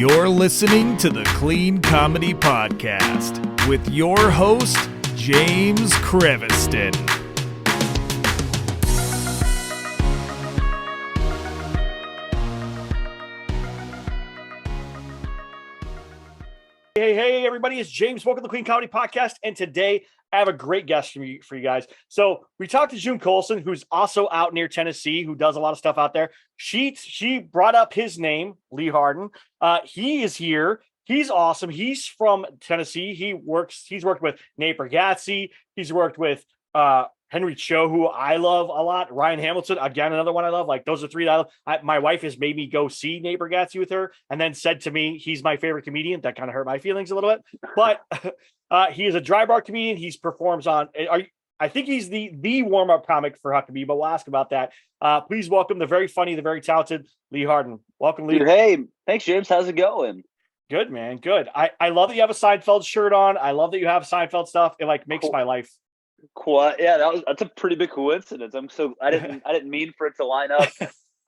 You're listening to the Clean Comedy Podcast with your host, James Creviston. Hey, everybody, it's James. Welcome to the Clean Comedy Podcast. And today I have a great guest for you guys. So we talked to June Colson, who's also out near Tennessee, who does a lot of stuff out there. She brought up his name, Lee Hardin. He is here. He's awesome. He's from Tennessee. He's worked with Nate Bargatze. He's worked with Henry Cho, who I love a lot. Ryan Hamilton, again, another one I love. Like, those are three that I love. My wife has made me go see Nate Bargatze with her and then said to me, he's my favorite comedian. That kind of hurt my feelings a little bit. But he is a DryBar comedian. He performs on, I think he's the warm-up comic for Huckabee, but we'll ask about that. Please welcome the very funny, the very talented Lee Hardin. Welcome, Lee. Dude, hey, thanks, James. How's it going? Good, man. Good. I love that you have a Seinfeld shirt on. I love that you have Seinfeld stuff. It makes my life. Cool. Yeah, that's a pretty big coincidence. I didn't mean for it to line up.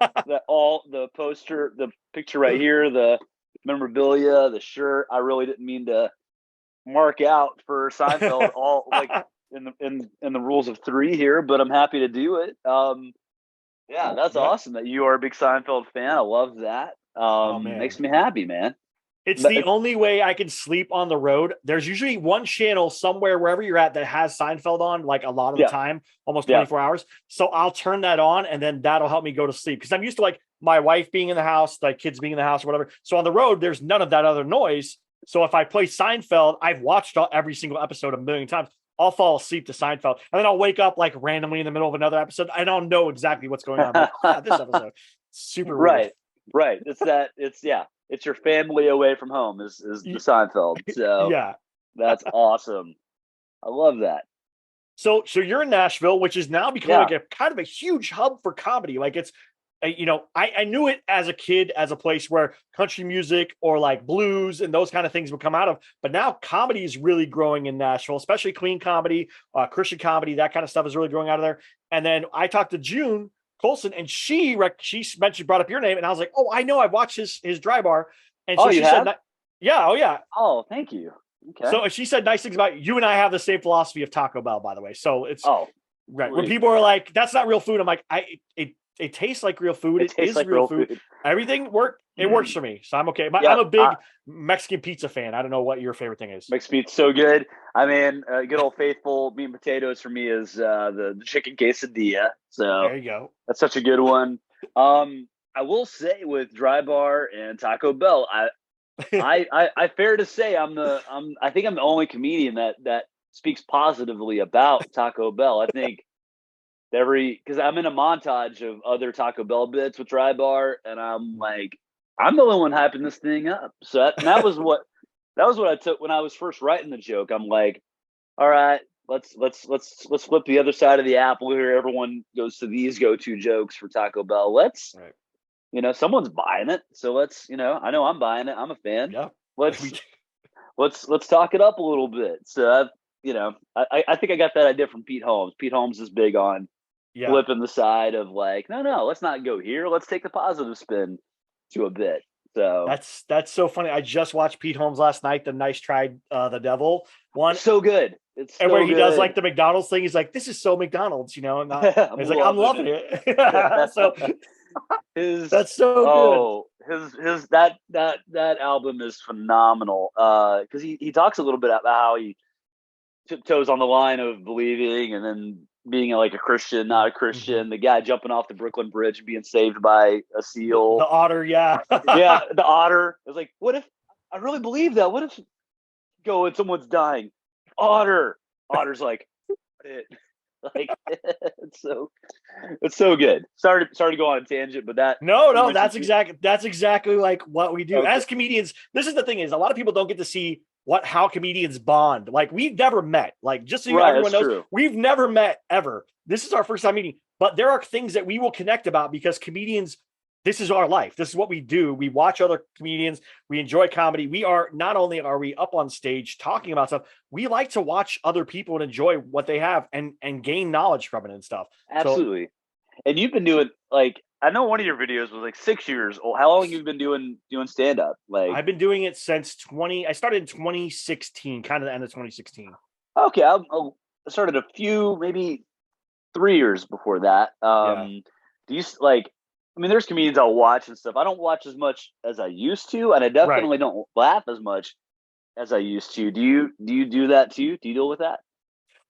The poster, the picture right here, the memorabilia, the shirt. I really didn't mean to mark out for Seinfeld all like in the rules of three here, but I'm happy to do it. Yeah, that's awesome that you are a big Seinfeld fan. I love that. Makes me happy, man. It's the only way I can sleep on the road. There's usually one channel somewhere, wherever you're at, that has Seinfeld on, like, a lot of the time, almost 24 hours. So I'll turn that on, and then that'll help me go to sleep. Because I'm used to, like, my wife being in the house, like kids being in the house or whatever. So on the road, there's none of that other noise. So if I play Seinfeld, I've watched every single episode a million times. I'll fall asleep to Seinfeld. And then I'll wake up, like, randomly in the middle of another episode. I don't know exactly what's going on. Like, this episode. Super weird. Right. It's your family away from home is the Seinfeld. So yeah, that's awesome. I love that. So you're in Nashville, which is now becoming like a kind of a huge hub for comedy. Like, it's, I knew it as a kid as a place where country music or like blues and those kind of things would come out of. But now comedy is really growing in Nashville, especially clean comedy, Christian comedy, that kind of stuff is really growing out of there. And then I talked to June Colson, and she brought up your name, and I was like, oh, I know, I watched his DryBar, and so she said, oh, thank you. Okay. So she said nice things about you. You and I have the same philosophy of Taco Bell, by the way. So it's right when people are like, that's not real food. I'm like, it tastes like real food. It is like real food. Everything works for me, so I'm okay. I'm a big Mexican pizza fan. I don't know what your favorite thing is. Mexican pizza, so good. I mean, good old faithful meat and potatoes for me is the chicken quesadilla. So there you go. That's such a good one. I will say with DryBar and Taco Bell, I fair to say I think I'm the only comedian that speaks positively about Taco Bell. I think because I'm in a montage of other Taco Bell bits with DryBar, and I'm like, I'm the only one hyping this thing up. So that was what I took when I was first writing the joke. I'm like, all right, let's flip the other side of the apple here. Everyone goes to these go-to jokes for Taco Bell. Someone's buying it. So I know I'm buying it. I'm a fan. Yeah. Let's talk it up a little bit. So I think I got that idea from Pete Holmes. Pete Holmes is big on flipping the side of like, no, let's not go here. Let's take the positive spin to a bit. So that's so funny. I just watched Pete Holmes last night, the Nice Try the Devil one. So good. It's and where he does like the McDonald's thing. He's like, this is so McDonald's, and he's like, I'm loving it. So that's so good. His that album is phenomenal. Because he talks a little bit about how he tiptoes on the line of believing and then being like a Christian, not a Christian. The guy jumping off the Brooklyn Bridge and being saved by a seal. The otter, yeah. The otter. It was like, what if I really believe that? What if go and someone's dying? Otter's like, it's so good. Sorry to go on a tangent, but that's exactly like what we do as comedians. This is the thing, is a lot of people don't get to see how comedians bond. Like, we've never met, like, just so everyone knows, true. We've never met ever. This is our first time meeting, but there are things that we will connect about because comedians, this is our life. This is what we do. We watch other comedians. We enjoy comedy. Not only are we up on stage talking about stuff, we like to watch other people and enjoy what they have and gain knowledge from it and stuff. Absolutely. And you've been doing, like, I know one of your videos was like 6 years old. How long have you been doing stand up? Like, I've been doing it since I started in 2016, kind of the end of 2016. okay, I started a few, maybe 3 years before that. Do you like? I mean, there's comedians I'll watch and stuff. I don't watch as much as I used to, and I definitely don't laugh as much as I used to. Do you do that too? Do you deal with that?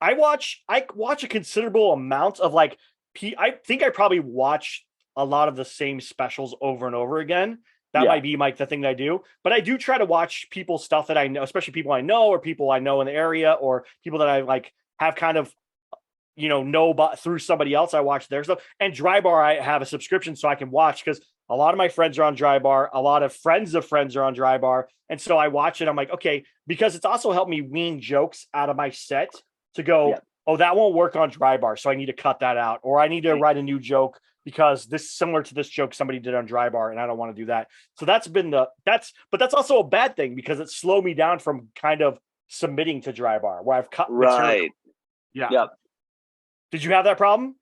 I watch a considerable amount of like I think I probably watch a lot of the same specials over and over again. That might be the thing that I do, but I do try to watch people's stuff that I know, especially people I know or people I know in the area or people that I like have kind of know about through somebody else. I watch their stuff. And DryBar, I have a subscription so I can watch because a lot of my friends are on DryBar. A lot of friends of friends are on DryBar. And so I watch it. I'm like, okay, because it's also helped me wean jokes out of my set to go, oh, that won't work on DryBar, so I need to cut that out. Or I need to write a new joke because this is similar to this joke somebody did on DryBar and I don't want to do that. So that's also a bad thing because it slowed me down from kind of submitting to DryBar where I've cut material. Yeah. Yep. Did you have that problem?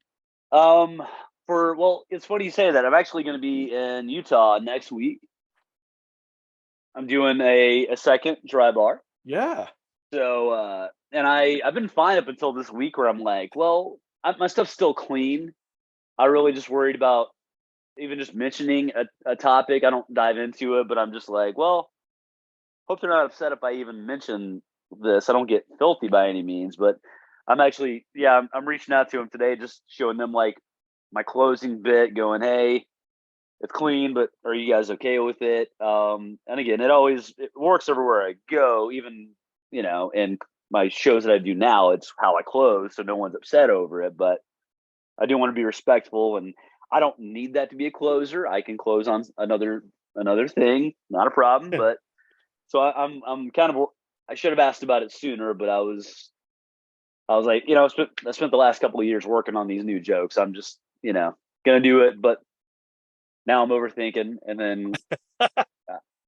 It's funny you say that. I'm actually going to be in Utah next week. I'm doing a second DryBar. Yeah. So, and I've been fine up until this week where I'm like, well, my stuff's still clean. I really just worried about even just mentioning a topic. I don't dive into it, but I'm just like, well, hope they're not upset if I even mention this. I don't get filthy by any means, but I'm actually, I'm reaching out to them today, just showing them like my closing bit going, hey, it's clean, but are you guys okay with it? And again, it works everywhere I go, even, in my shows that I do now, it's how I close. So no one's upset over it, but I do want to be respectful and I don't need that to be a closer. I can close on another thing, not a problem. But so I'm kind of, I should have asked about it sooner, but I was like, I spent the last couple of years working on these new jokes. I'm just, going to do it. But now I'm overthinking. And then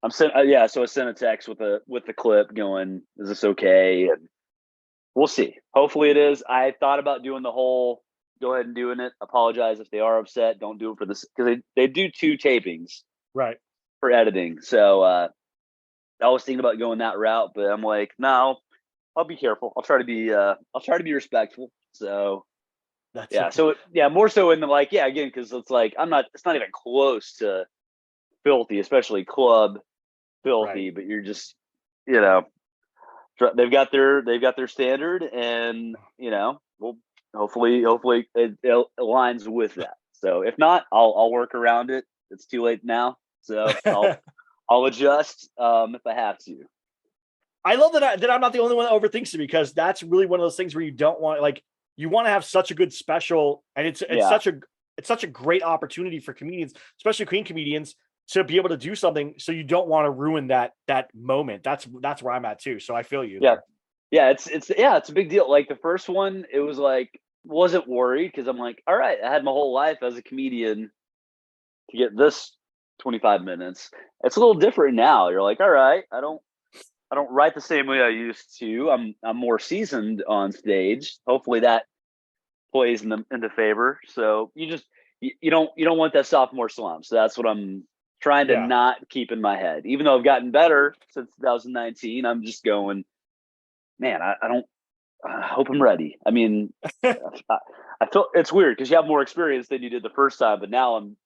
I sent a text with the clip going, is this okay? And we'll see. Hopefully it is. I thought about doing the whole, go ahead and doing it. Apologize if they are upset. Don't do it for this. Because they do 2 tapings. Right. For editing. So I was thinking about going that route, but I'm like, no, I'll be careful. I'll try to be respectful. So more so in the like, again, because it's like it's not even close to filthy, especially club filthy, but you're just, they've got their standard and, well, hopefully it aligns with that. So if not, I'll work around it. It's too late now. So I'll adjust if I have to. I love that I'm not the only one that overthinks it because that's really one of those things where you don't want you want to have such a good special and it's such a great opportunity for comedians, especially clean comedians, to be able to do something. So you don't want to ruin that moment. That's where I'm at too. So I feel you. Yeah. Yeah. It's a big deal. Like the first one, it was like, wasn't worried because I'm like, all right, I had my whole life as a comedian to get this 25 minutes. It's a little different now. You're like, all right, I don't write the same way I used to. I'm more seasoned on stage. Hopefully that plays into favor. So you don't want that sophomore slump. So that's what I'm trying to not keep in my head. Even though I've gotten better since 2019, I'm just going, man, I hope I'm ready. I mean, I feel it's weird because you have more experience than you did the first time, but now I'm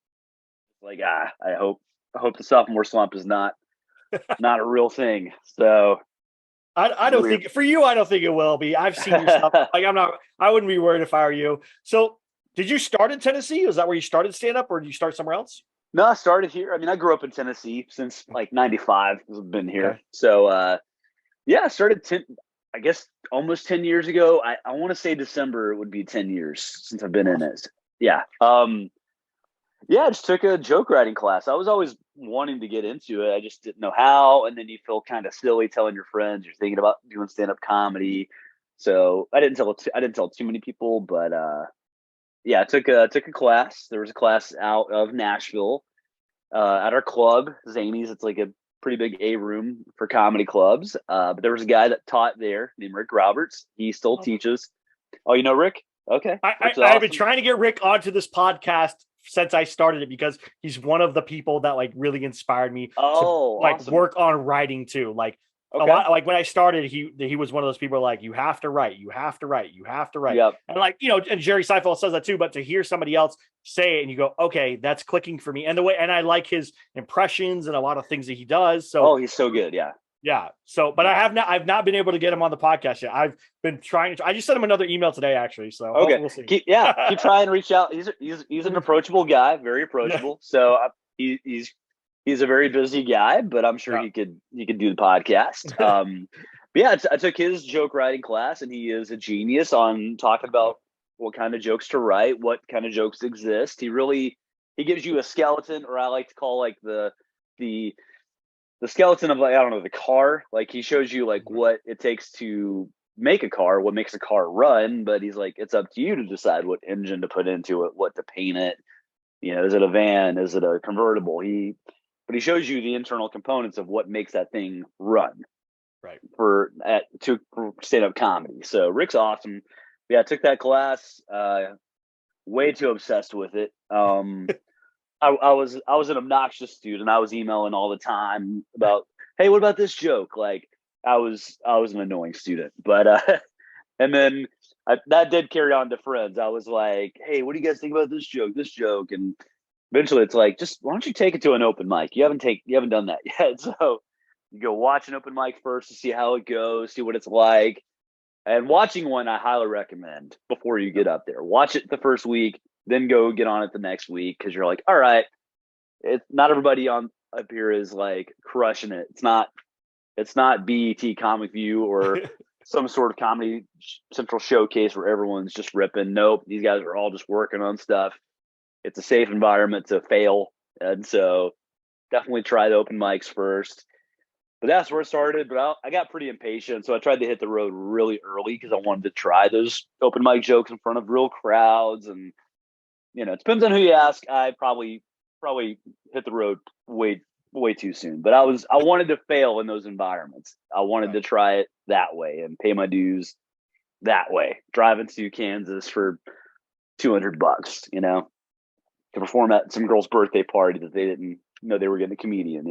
like, I hope the sophomore slump is not a real thing. So I don't think for you, I don't think it will be. I've seen your stuff. I wouldn't be worried if I were you. So did you start in Tennessee? Was that where you started stand up or did you start somewhere else? No, I started here. I mean, I grew up in Tennessee since like 95. I've been here. Okay. So I started I guess almost 10 years ago. I want to say December would be 10 years since I've been in it. Yeah. I just took a joke writing class. I was always wanting to get into it. I just didn't know how. And then you feel kind of silly telling your friends you're thinking about doing stand-up comedy. So I didn't tell too many people, but I took a class. There was a class out of Nashville at our club, Zany's. It's like a pretty big A room for comedy clubs. But there was a guy that taught there named Rick Roberts. He still teaches. Oh, you know Rick? Okay. I've been trying to get Rick onto this podcast since I started it because he's one of the people that like really inspired me to like awesome. work on writing too. Like a Okay. lot, like when I started, he was one of those people like, you have to write, you have to write, you have to write. Yep. And like, and Jerry Seinfeld says that too, but to hear somebody else say it and you go, okay, that's clicking for me. And and I like his impressions and a lot of things that he does. So, he's so good. Yeah. yeah. So, but I've not been able to get him on the podcast yet. I've been trying to, I just sent him another email today, actually. So Okay. we'll see. Keep trying to reach out. He's an approachable guy, very approachable. So he's a very busy guy, but I'm sure he could do the podcast. But yeah, I took his joke writing class, and he is a genius on talking about what kind of jokes to write, what kind of jokes exist. He gives you a skeleton, or I like to call like the skeleton of, like, I don't know, the car. Like, he shows you like what it takes to make a car, what makes a car run, but he's like, it's up to you to decide what engine to put into it, what to paint it. Is it a van? Is it a convertible? But he shows you the internal components of what makes that thing run. Right. For stand-up comedy. So Rick's awesome. Yeah, I took that class. Way too obsessed with it. I was an obnoxious student. I was emailing all the time about, hey, what about this joke? Like, I was an annoying student. But and then that did carry on to friends. I was like, hey, what do you guys think about this joke? And eventually it's like, just why don't you take it to an open mic? You haven't done that yet. So you go watch an open mic first to see how it goes, see what it's like. And watching one, I highly recommend before you get up there. Watch it the first week, then go get on it the next week, because you're like, all right, it's not everybody on up here is like crushing it. It's not BET Comic View or some sort of Comedy Central showcase where everyone's just ripping. Nope, these guys are all just working on stuff. It's a safe environment to fail, and so definitely try the open mics first. But that's where it started. But I got pretty impatient, so I tried to hit the road really early because I wanted to try those open mic jokes in front of real crowds. And it depends on who you ask. I probably hit the road way too soon. But I wanted to fail in those environments. I wanted to try it that way and pay my dues that way. Driving to Kansas for $200, to perform at some girl's birthday party that they didn't know they were getting a comedian,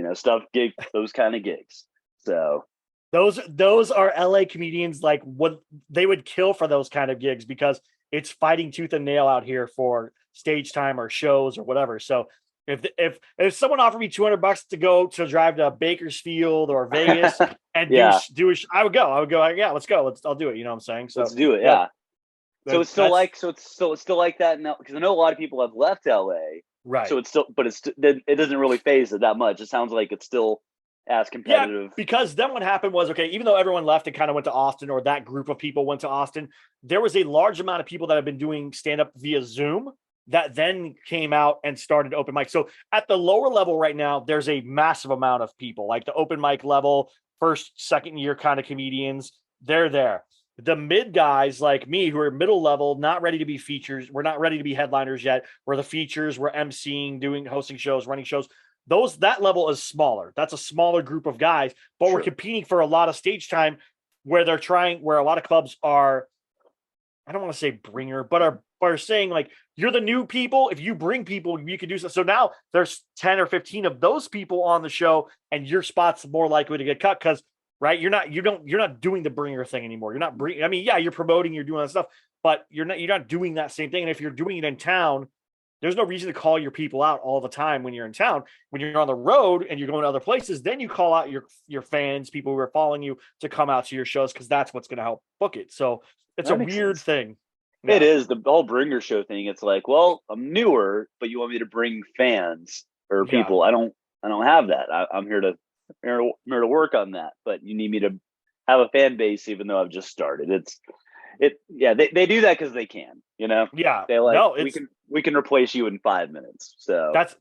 those kind of gigs. So those are LA comedians, like what they would kill for those kind of gigs, because it's fighting tooth and nail out here for stage time or shows or whatever. So if someone offered me $200 to go to drive to Bakersfield or Vegas and do I would go. Yeah, let's go. I'll do it. You know what I'm saying? So let's do it. Yeah. So it's still like that now, because I know a lot of people have left LA. Right. So it doesn't really phase it that much. It sounds like it's still as competitive. Yeah, because then what happened was, okay, even though everyone left and kind of went to Austin, or that group of people went to Austin, there was a large amount of people that have been doing stand-up via Zoom that then came out and started open mic. So at the lower level right now, there's a massive amount of people, like the open mic level, first, second year kind of comedians. They're there. The mid guys like me, who are middle level, not ready to be features. We're not ready to be headliners yet. We're the features. We're emceeing, hosting shows, running shows. That level is smaller. That's a smaller group of guys, but we're competing for a lot of stage time where a lot of clubs are, I don't want to say bringer, but are saying like, you're the new people. If you bring people, you can do so. So now there's 10 or 15 of those people on the show, and your spot's more likely to get cut because, right, you're not doing the bringer thing anymore. You're not bringing. I mean, yeah, you're promoting, you're doing that stuff, but you're not doing that same thing. And if you're doing it in town, there's no reason to call your people out all the time when you're in town. When you're on the road and you're going to other places, then you call out your fans, people who are following you, to come out to your shows, because that's what's going to help book it. So it's a weird thing. Yeah. It is the whole bringer show thing. It's like, well, I'm newer, but you want me to bring fans or people. I don't have that. I'm here to work on that, but you need me to have a fan base, even though I've just started. They do that because they can, Yeah. They we can replace you in 5 minutes. So that's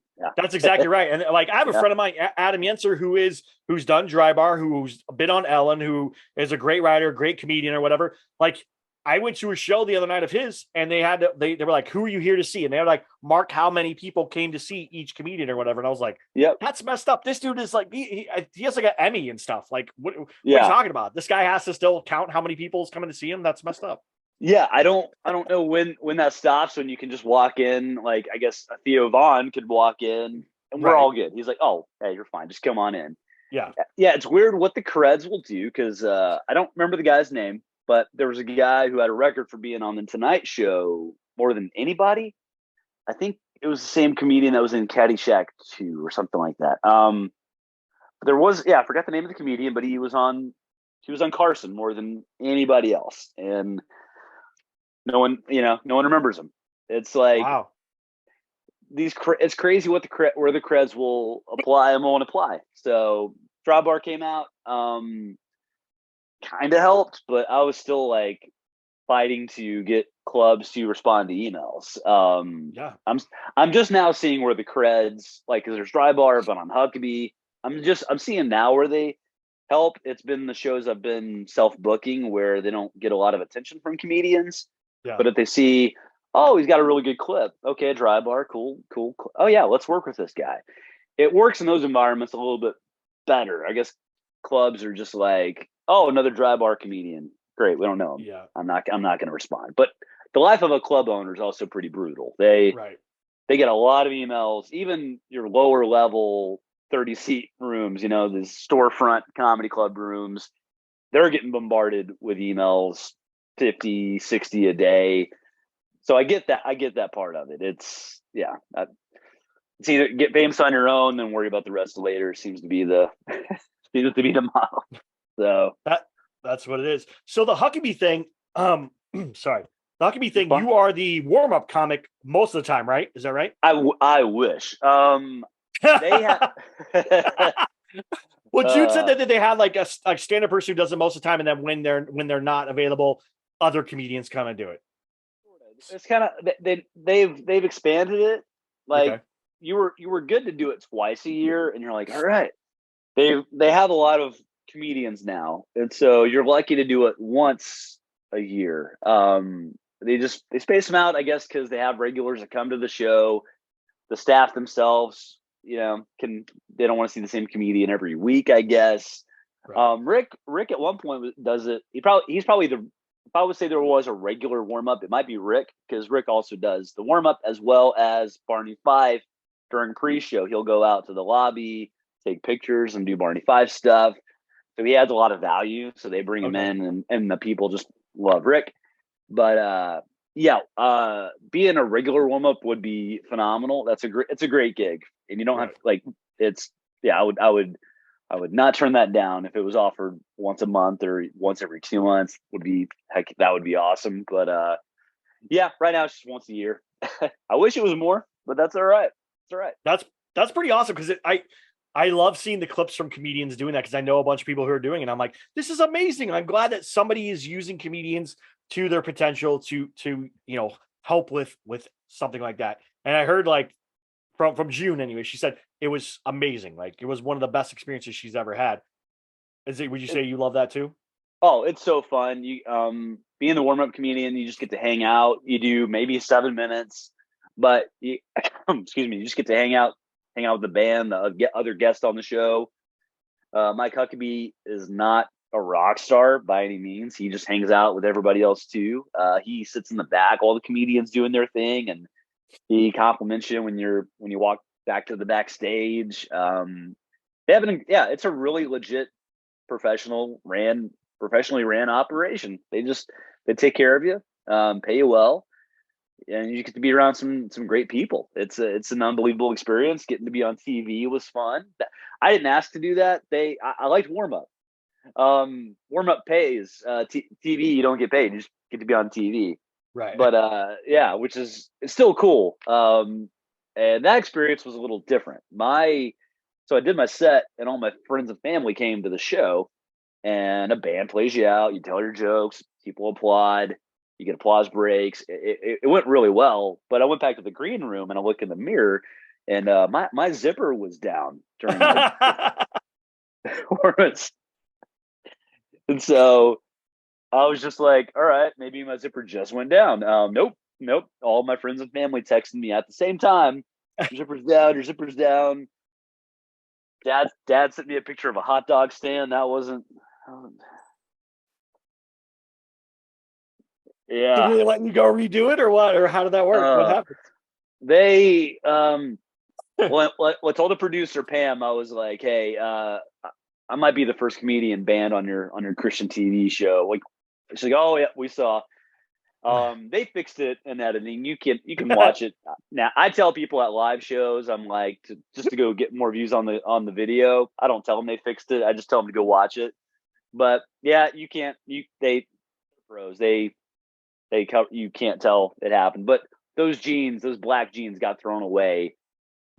exactly right. And like, I have a friend of mine, Adam Yenser, who's done DryBar, who's been on Ellen, who is a great writer, great comedian or whatever. Like, I went to a show the other night of his, and they were like, who are you here to see? And they were like, mark how many people came to see each comedian or whatever. And I was like, yep, that's messed up. This dude is like, he has like an Emmy and stuff. Like, what are you talking about? This guy has to still count how many people is coming to see him. That's messed up. Yeah, I don't know when that stops, when you can just walk in. Like, I guess Theo Vaughn could walk in and we're Right. all good. He's like, oh, hey, you're fine. Just come on in. Yeah. Yeah, it's weird what the creds will do, because I don't remember the guy's name, but there was a guy who had a record for being on the Tonight Show more than anybody. I think it was the same comedian that was in Caddyshack 2 or something like that. There was, yeah, I forgot the name of the comedian, but he was on Carson more than anybody else, and no one remembers him. It's like Wow. it's crazy what where the creds will apply and won't apply. So DryBar came out, kind of helped, but I was still like fighting to get clubs to respond to emails. Yeah. I'm just now seeing where the creds, like, because there's DryBar, but on Huckabee, I'm seeing now where they help. It's been the shows I've been self booking where they don't get a lot of attention from comedians, Yeah. but if they see, oh, he's got a really good clip, okay, DryBar, cool. Oh yeah, let's work with this guy. It works in those environments a little bit better. I guess clubs are just like, oh, another DryBar comedian. Great, we don't know him. Yeah. I'm not going to respond. But the life of a club owner is also pretty brutal. They Right. they get a lot of emails, even your lower level 30 seat rooms, these storefront comedy club rooms. They're getting bombarded with emails, 50, 60 a day. So I get that part of it. It's, yeah, it's either get famous on your own and worry about the rest later. Seems to be the model. So That that's what it is. So the Huckabee thing, sorry. The Huckabee you're thing, fine. you are the warm-up comic most of the time, right? Is that right? I wish. They have. Well, Jude said uh, that they had like a stand-up person who does it most of the time, and then when they're not available, other comedians come and do it. it's kind of they've expanded it. Like, Okay. you were good to do it twice a year, and you're like, all right. They have a lot of comedians now, and so you're lucky to do it once a year. They space them out, I guess, because they have regulars that come to the show. The staff themselves, they don't want to see the same comedian every week, I guess. Right. Rick at one point does it. He's probably the. If I would say there was a regular warm up, it might be Rick, because Rick also does the warm up as well as Barney Fife during pre-show. He'll go out to the lobby, take pictures, and do Barney Fife stuff. So he adds a lot of value. So they bring him Okay. in, and the people just love Rick. But yeah, being a regular warm up would be phenomenal. It's a great gig, and you don't have Right. like it's yeah. I would not turn that down if it was offered once a month or once every 2 months. That would be awesome. But yeah, right now it's just once a year. I wish it was more, but that's all right. It's all right. That's pretty awesome because I love seeing the clips from comedians doing that because I know a bunch of people who are doing it. And I'm like, this is amazing. I'm glad that somebody is using comedians to their potential to help with something like that. And I heard like from June anyway, she said it was amazing. Like it was one of the best experiences she's ever had. Would you say you love that too? Oh, it's so fun. You being the warm up comedian, you just get to hang out. You do maybe 7 minutes, but excuse me, you just get to hang out with the band, get other guests on the show. Mike Huckabee is not a rock star by any means. He just hangs out with everybody else too. He sits in the back, all the comedians doing their thing, and he compliments you when you walk back to the backstage. It's a really legit professionally ran operation. They take care of you, pay you well, and you get to be around some great people. It's an unbelievable experience. Getting to be on TV was fun. I didn't ask to do that. I liked warm up. Warm up pays. TV, you don't get paid. You just get to be on TV. Right. But yeah, which is it's still cool. And that experience was a little different. So I did my set, and all my friends and family came to the show, and a band plays you out. You tell your jokes, people applaud, you get applause breaks. It went really well, but I went back to the green room and I looked in the mirror, and my zipper was down during my performance, and so I was just like, all right, maybe my zipper just went down. Nope. All my friends and family texted me at the same time. Your zipper's down. Your zipper's down. Dad sent me a picture of a hot dog stand. That wasn't. Yeah. Did they letting you go redo it or what? Or how did that work? What happened? They well, I told the producer Pam, I was like, hey, I might be the first comedian banned on your Christian TV show. Like, she's like, oh yeah, we saw. They fixed it in editing. You can watch it now. I tell people at live shows, I'm like, just to go get more views on the video. I don't tell them they fixed it. I just tell them to go watch it. But yeah, you can't. They pros. You can't tell it happened. But those black jeans, got thrown away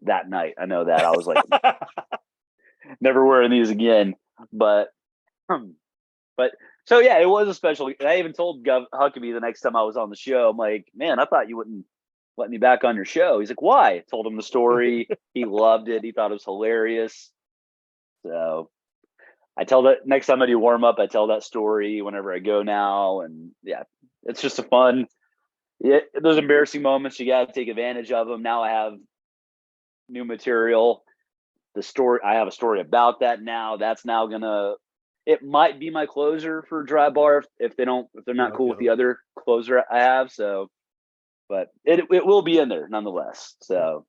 that night. I know that. I was like, never wearing these again. But so yeah, it was a special. I even told Gov Huckabee the next time I was on the show, I'm like, man, I thought you wouldn't let me back on your show. He's like, why? I told him the story. He loved it. He thought it was hilarious. So I tell that next time I do warm up, I tell that story whenever I go now. And yeah, it's just a fun. Yeah, those embarrassing moments, you got to take advantage of them. Now I have new material. I have a story about that now. That's now it might be my closer for DryBar if they're not cool with the other closer I have. So, but it will be in there nonetheless. So,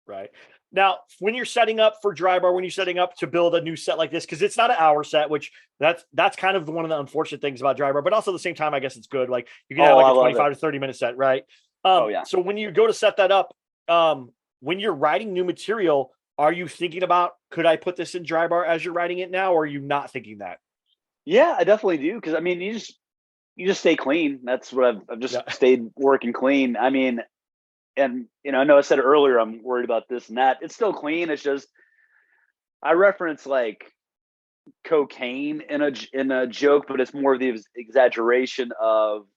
right. Now, when you're setting up for DryBar, when you're setting up to build a new set like this, because it's not an hour set, which that's kind of one of the unfortunate things about DryBar, but also at the same time, I guess it's good. Like you can have like a 25 to 30 minute set, right? Yeah. So when you go to set that up, when you're writing new material, are you thinking about, could I put this in DryBar as you're writing it now, or are you not thinking that? Yeah, I definitely do. Cause I mean, you just stay clean. That's what I've just stayed working clean. I mean, and I know I said earlier, I'm worried about this and that. It's still clean. It's just, I reference like cocaine in a joke, but it's more of the exaggeration of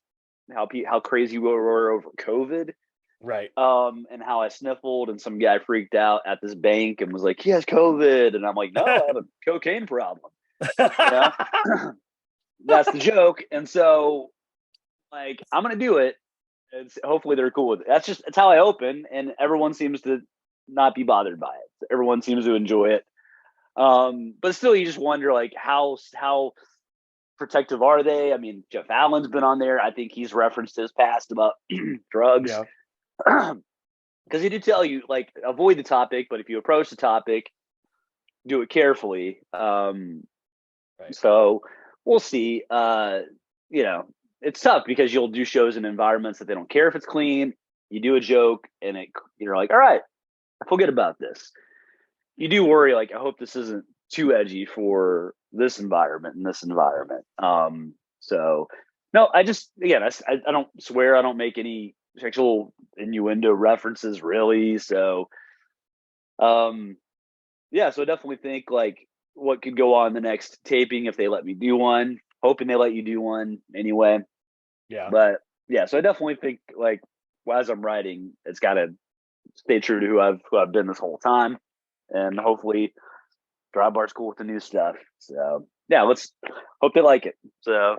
how crazy we were over COVID. Right. And how I sniffled and some guy freaked out at this bank and was like, he has COVID. And I'm like, no, I have a cocaine problem. That's the joke. And so like, I'm going to do it. And hopefully they're cool with it. It's how I open, and everyone seems to not be bothered by it. Everyone seems to enjoy it. But still, you just wonder like how protective are they? I mean, Jeff Allen's been on there. I think he's referenced his past about drugs. Because he did tell you, like, avoid the topic, but if you approach the topic, do it carefully. Right. So we'll see. It's tough because you'll do shows in environments that they don't care if it's clean. You do a joke and you're like, all right, forget about this. You do worry, like, I hope this isn't too edgy for this environment and this environment. So no, I don't swear. I don't make any sexual innuendo references really. So, yeah, so I definitely think like what could go on the next taping if they let me do one. Hoping they let you do one anyway. Yeah. But yeah, so I definitely think like as I'm writing, it's got to stay true to who I've been this whole time, and hopefully DryBar's cool with the new stuff. So yeah, let's hope they like it. So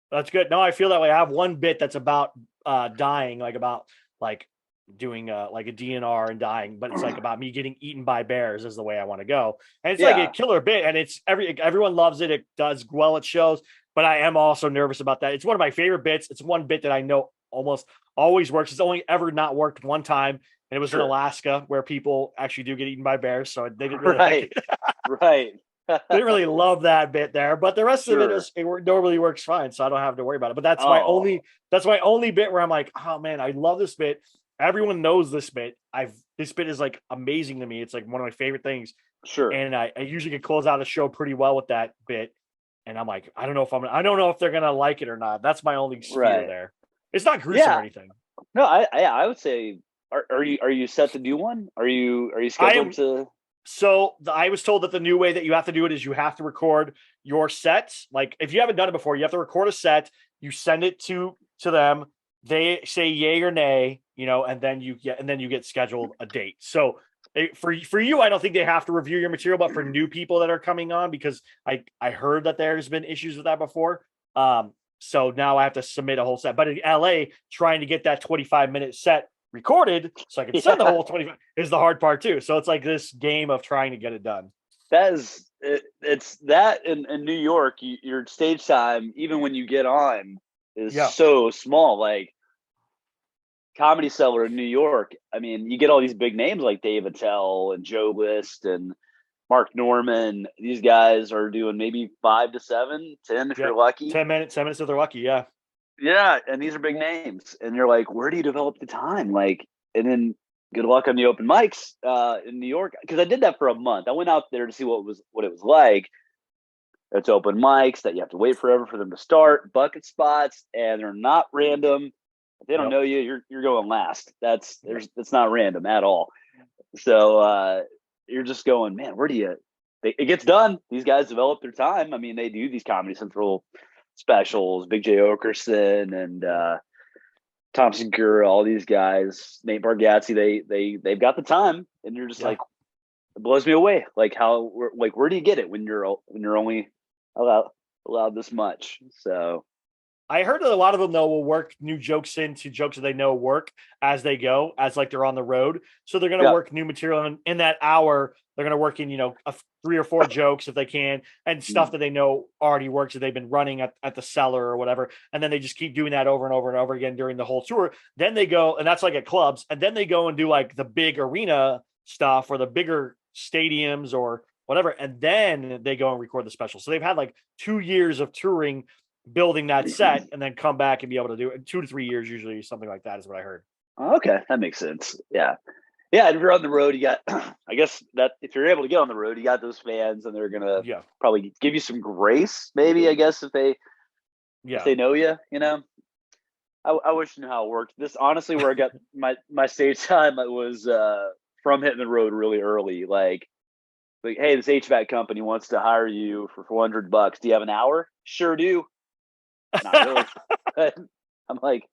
that's good. No, I feel that way. I have one bit that's about dying, like about like doing like a DNR and dying, but it's like about me getting eaten by bears is the way I want to go. And it's like a killer bit, and it's everyone loves it. It does well at shows, but I am also nervous about that. It's one of my favorite bits. It's one bit that I know almost always works. It's only ever not worked one time, and it was in Alaska where people actually do get eaten by bears. So they didn't really like it. Right. I didn't really love that bit there, but the rest of it normally works fine. So I don't have to worry about it. But that's my only bit where I'm like, oh man, I love this bit. Everyone knows this bit. This bit is like amazing to me. It's like one of my favorite things. Sure. And I usually can close out a show pretty well with that bit. And I'm like, I don't know if they're gonna like it or not. That's my only fear there. It's not gruesome or anything. No, I would say, are you set to do one? Are you scheduled to? So I was told that the new way that you have to do it is you have to record your sets. Like if you haven't done it before, you have to record a set. You send it to them. They say yay or nay, and then you get scheduled a date. So for you, I don't think they have to review your material, but for new people that are coming on, because I heard that there's been issues with that before. So now I have to submit a whole set. But in LA, trying to get that 25-minute set recorded so I can send the whole 25 is the hard part too. So it's like this game of trying to get it done. That is it's that in New York, your stage time, even when you get on, is Yeah. so small. Like Comedy Cellar in New York. I mean, you get all these big names like Dave Attell and Joe List and Mark Norman. These guys are doing maybe 5 to 7, 10 if Yeah. you're lucky. 10 minutes if they're lucky. Yeah. Yeah, and these are big names, and you're like, where do you develop the time? Like, and then good luck on the open mics in New York, because I did that for a month. I went out there to see what it was like. It's open mics that you have to wait forever for them to start, bucket spots, and they're not random. If they don't know you, you're going last. It's not random at all. So you're just going, man, where do you? It gets done. These guys develop their time. I mean, they do these Comedy Central specials, Big J Okerson and Thompson Gura, all these guys, Nate Bargatze, they've got the time, and you're just like, it blows me away. Like where do you get it when you're only allowed this much? So I heard that a lot of them though will work new jokes into jokes that they know work as they go, as like they're on the road. So they're going to work new material in that hour. They're going to work in 3 or 4 jokes if they can, and stuff that they know already works that they've been running at the Cellar or whatever. And then they just keep doing that over and over and over again during the whole tour. Then they go, and that's like at clubs, and then they go and do like the big arena stuff or the bigger stadiums or whatever, and then they go and record the special. So they've had like 2 years of touring, building that set, and then come back and be able to do it. 2 to 3 years usually, something like that is what I heard. Okay, that makes sense. Yeah. If you're on the road, you got, I guess that if you're able to get on the road, you got those fans, and they're gonna probably give you some grace, maybe, I guess, if they know you. I wish I knew how it worked. This honestly, where I got my stage time, it was from hitting the road really early. Like, hey, this HVAC company wants to hire you for $400. Do you have an hour? Sure do. Not really. I'm like,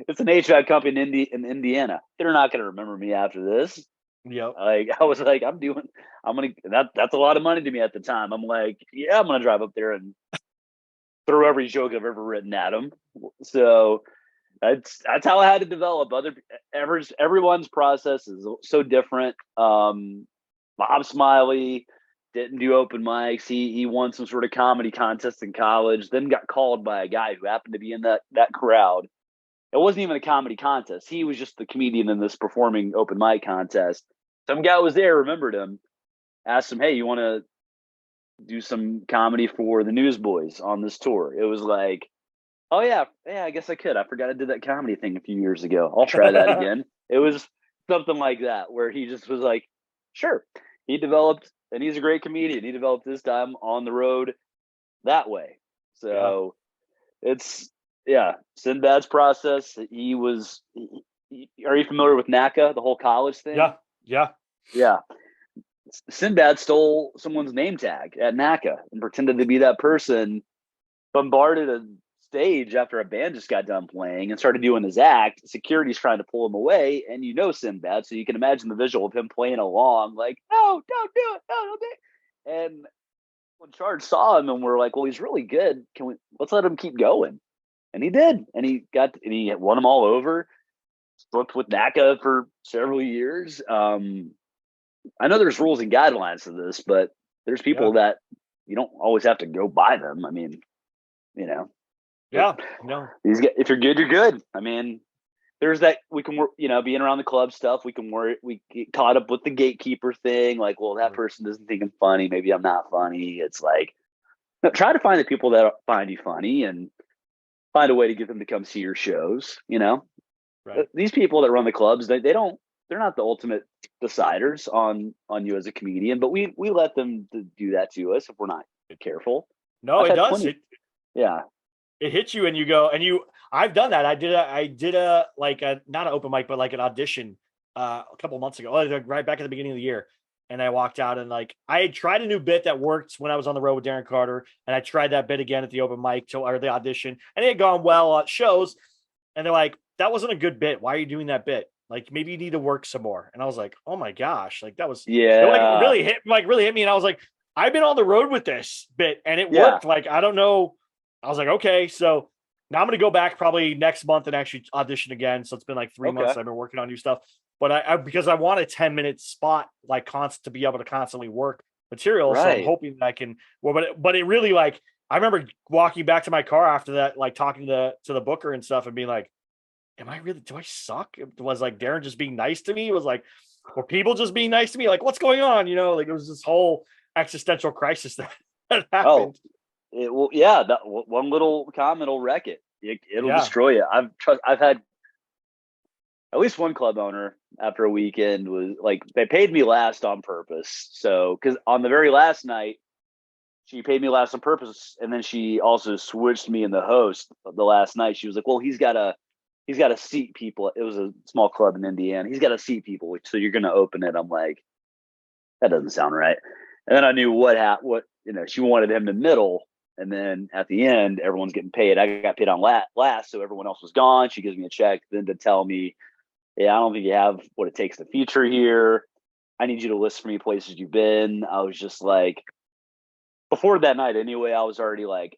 it's an HVAC company in Indiana. They're not going to remember me after this. Yep. Like, I was like, that's a lot of money to me at the time. I'm like, yeah, I'm going to drive up there and throw every joke I've ever written at them. So that's how I had to develop. Everyone's process is so different. Bob Smiley didn't do open mics. He won some sort of comedy contest in college, then got called by a guy who happened to be in that crowd. It wasn't even a comedy contest. He was just the comedian in this performing open mic contest. Some guy was there, remembered him, asked him, hey, you want to do some comedy for the Newsboys on this tour? It was like, oh, yeah, I guess I could. I forgot I did that comedy thing a few years ago. I'll try that again. It was something like that, where he just was like, sure. He developed, and he's a great comedian. He developed his time on the road that way. So it's, Sinbad's process. Are you familiar with NACA, the whole college thing? Yeah. Sinbad stole someone's name tag at NACA and pretended to be that person, bombarded a stage after a band just got done playing, and started doing his act. Security's trying to pull him away, and Sinbad, so you can imagine the visual of him playing along, like, no, don't do it, no, don't do it. And when Charge saw him and we're like, well, he's really good, let's let him keep going. And he did, and he won them all over. Flipped with NACA for several years. I know there's rules and guidelines to this, but there's people that you don't always have to go by them. I mean, if you're good, you're good. I mean, there's that, we can work, being around the club stuff, we get caught up with the gatekeeper thing. Like, well, that person doesn't think I'm funny. Maybe I'm not funny. It's like, try to find the people that find you funny and find a way to get them to come see your shows. Right. These people that run the clubs, they're not the ultimate deciders on you as a comedian, but we let them do that to us if we're not careful. No, it does. It hits you and you go, and I've done that. I did a not an open mic, but like an audition a couple months ago, right back at the beginning of the year. And I walked out and I had tried a new bit that worked when I was on the road with Darren Carter. And I tried that bit again at the open mic or the audition, and it had gone well at shows. And they're like, that wasn't a good bit. Why are you doing that bit? Like, maybe you need to work some more. And I was like, oh my gosh, like that was really hit me. And I was like, I've been on the road with this bit and it worked. Like, I don't know. I was like, okay, so now I'm going to go back probably next month and actually audition again. So it's been like 3 months. I've been working on new stuff, but because I want a 10-minute spot, like to be able to constantly work material. Right. So I'm hoping that I can, but it really I remember walking back to my car after that, like talking to the booker and stuff and being like, am I really, do I suck? It was like Darren just being nice to me. It was like, were people just being nice to me? Like, what's going on? Like it was this whole existential crisis that happened. That one little comment will wreck it. It'll destroy you. I've had at least one club owner after a weekend was like, they paid me last on purpose. So, because on the very last night, she paid me last on purpose, and then she also switched me in the host the last night. She was like, well, he's got to seat people. It was a small club in Indiana. He's got to seat people, so you're going to open it. I'm like, that doesn't sound right. And then I knew what she wanted him to middle. And then at the end, everyone's getting paid. I got paid on last, so everyone else was gone. She gives me a check then to tell me, yeah, I don't think you have what it takes to feature here. I need you to list for me places you've been. I was just like, before that night anyway, I was already like,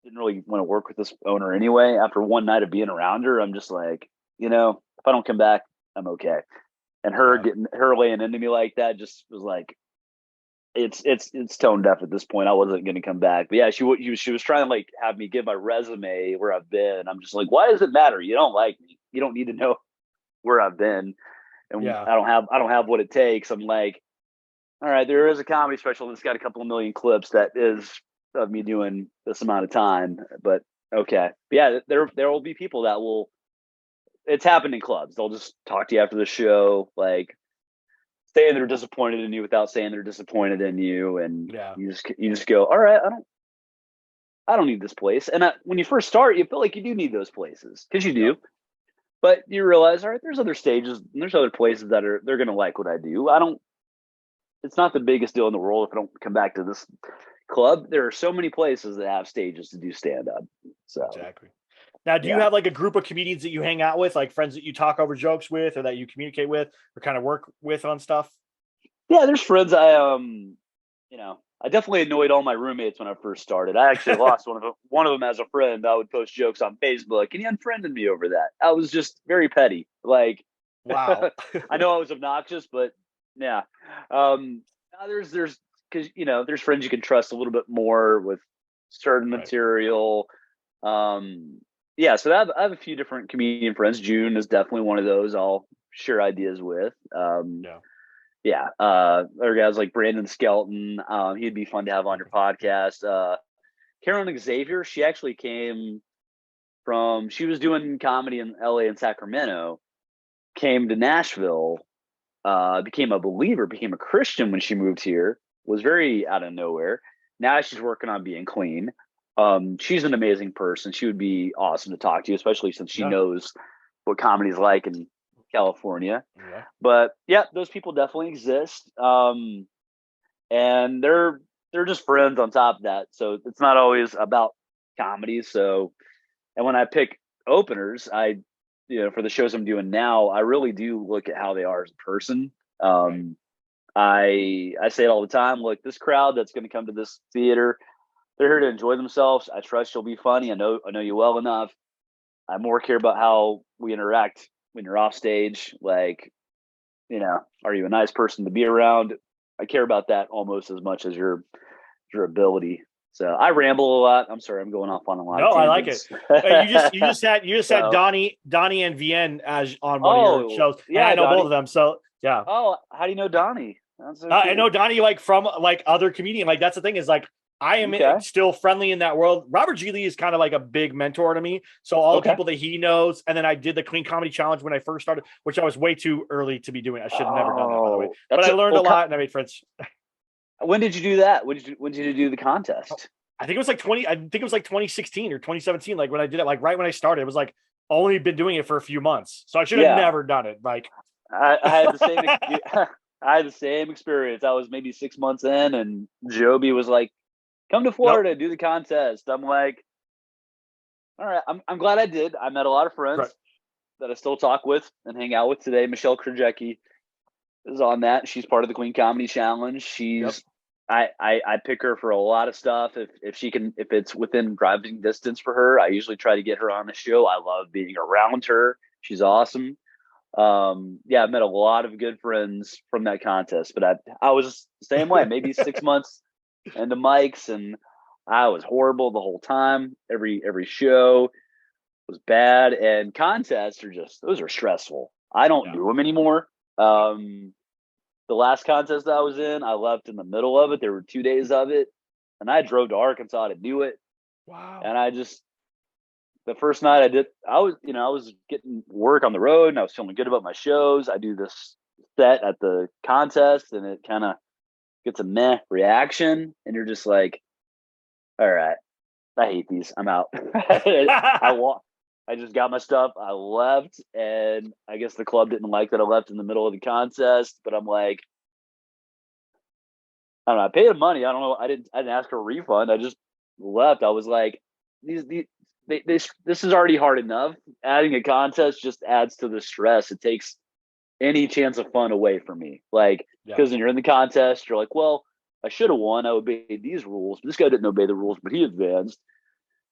didn't really want to work with this owner anyway. After one night of being around her, I'm just like, if I don't come back, I'm okay. And her laying into me like that just was like, it's tone deaf at this point. I wasn't going to come back, but yeah, she was trying to like have me give my resume where I've been. I'm just like, why does it matter? You don't like me. You don't need to know where I've been, and I don't have what it takes. I'm like, all right, there is a comedy special that's got a couple of million clips that is of me doing this amount of time, but okay, but yeah, there will be people that will. It's happened in clubs. They'll just talk to you after the show, like saying they're disappointed in you without saying they're disappointed in you, and you just go, all right, I don't need this place. And when you first start, you feel like you do need those places because you do. But you realize, all right, there's other stages and there's other places that they're going to like what I do. It's not the biggest deal in the world if I don't come back to this club. There are so many places that have stages to do stand up. So exactly. Now, do you have like a group of comedians that you hang out with, like friends that you talk over jokes with, or that you communicate with, or kind of work with on stuff? Yeah, there's friends. I definitely annoyed all my roommates when I first started. I actually lost one of them as a friend. I would post jokes on Facebook, and he unfriended me over that. I was just very petty. Like, wow. I know I was obnoxious, but yeah. There's because there's friends you can trust a little bit more with certain material. Yeah, so I have a few different comedian friends. June is definitely one of those I'll share ideas with. Other guys like Brandon Skelton. He'd be fun to have on your podcast. Carolyn Xavier, she actually she was doing comedy in LA and Sacramento, came to Nashville, became a believer, became a Christian when she moved here, was very out of nowhere. Now she's working on being clean. She's an amazing person. She would be awesome to talk to, especially since she knows what comedy's like in California. Yeah. But yeah, those people definitely exist. And they're just friends on top of that. So it's not always about comedy. So, and when I pick openers, for the shows I'm doing now, I really do look at how they are as a person. I say it all the time. Look, this crowd that's going to come to this theater, they're here to enjoy themselves. I trust you'll be funny. I know you well enough. I more care about how we interact when you're off stage. Like, are you a nice person to be around? I care about that almost as much as your ability. So I ramble a lot. I'm sorry, I'm going off on a lot. No, I like it. You just had Donnie and Vienne as on one of your shows. Yeah, I know Donnie. Both of them. So yeah. Oh, how do you know Donnie? I know Donnie like from like other comedian. Like that's the thing is like I am still friendly in that world. Robert G. Lee is kind of like a big mentor to me. So all the people that he knows, and then I did the Clean Comedy Challenge when I first started, which I was way too early to be doing. I should have never done that, by the way. But I learned a lot and I made friends. When did you do that? When did you do the contest? I think it was like 2016 or 2017. Like when I did it, like right when I started, it was like only been doing it for a few months. So I should have never done it. Like I had the same. I had the same experience. I was maybe 6 months in, and Joby was like, "Come to Florida, do the contest." I'm like, "All right." I'm glad I did. I met a lot of friends that I still talk with and hang out with today. Michelle Krajewski is on that. She's part of the Queen Comedy Challenge. She's I pick her for a lot of stuff. If it's within driving distance for her, I usually try to get her on the show. I love being around her. She's awesome. I've met a lot of good friends from that contest, but I was the same way, maybe 6 months into Mike's, and I was horrible the whole time. Every show was bad, and contests are those are stressful. I don't do them anymore. The last contest I was in, I left in the middle of it. There were 2 days of it, and I drove to Arkansas to do it. Wow. And the first night I was getting work on the road, and I was feeling good about my shows. I do this set at the contest, and it kind of gets a meh reaction, and you're just like, all right, I hate these. I'm out. I just got my stuff. I left, and I guess the club didn't like that I left in the middle of the contest. But I'm like, I don't know. I paid the money. I don't know. I didn't ask for a refund. I just left. I was like, this is already hard enough. Adding a contest just adds to the stress. It takes any chance of fun away from me. Like, because when you're in the contest, you're like, well, I should have won. I obeyed these rules. This guy didn't obey the rules, but he advanced.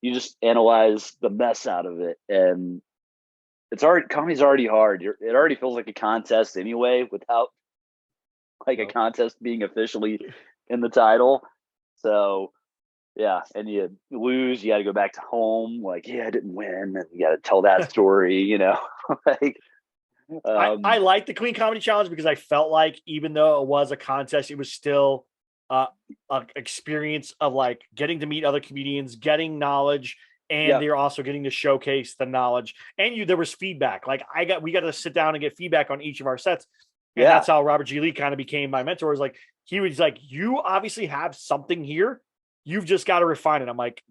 You just analyze the mess out of it, and comedy's already hard. It already feels like a contest anyway, without like a contest being officially in the title. So yeah, and you lose, you got to go back to home. Like, I didn't win, and you got to tell that story. Like. I like the Clean Comedy Challenge because I felt like even though it was a contest, it was still an experience of like getting to meet other comedians, getting knowledge, and they're also getting to showcase the knowledge. And there was feedback. Like we got to sit down and get feedback on each of our sets. And that's how Robert G. Lee kind of became my mentor. Is like, he was like, you obviously have something here. You've just got to refine it. I'm like,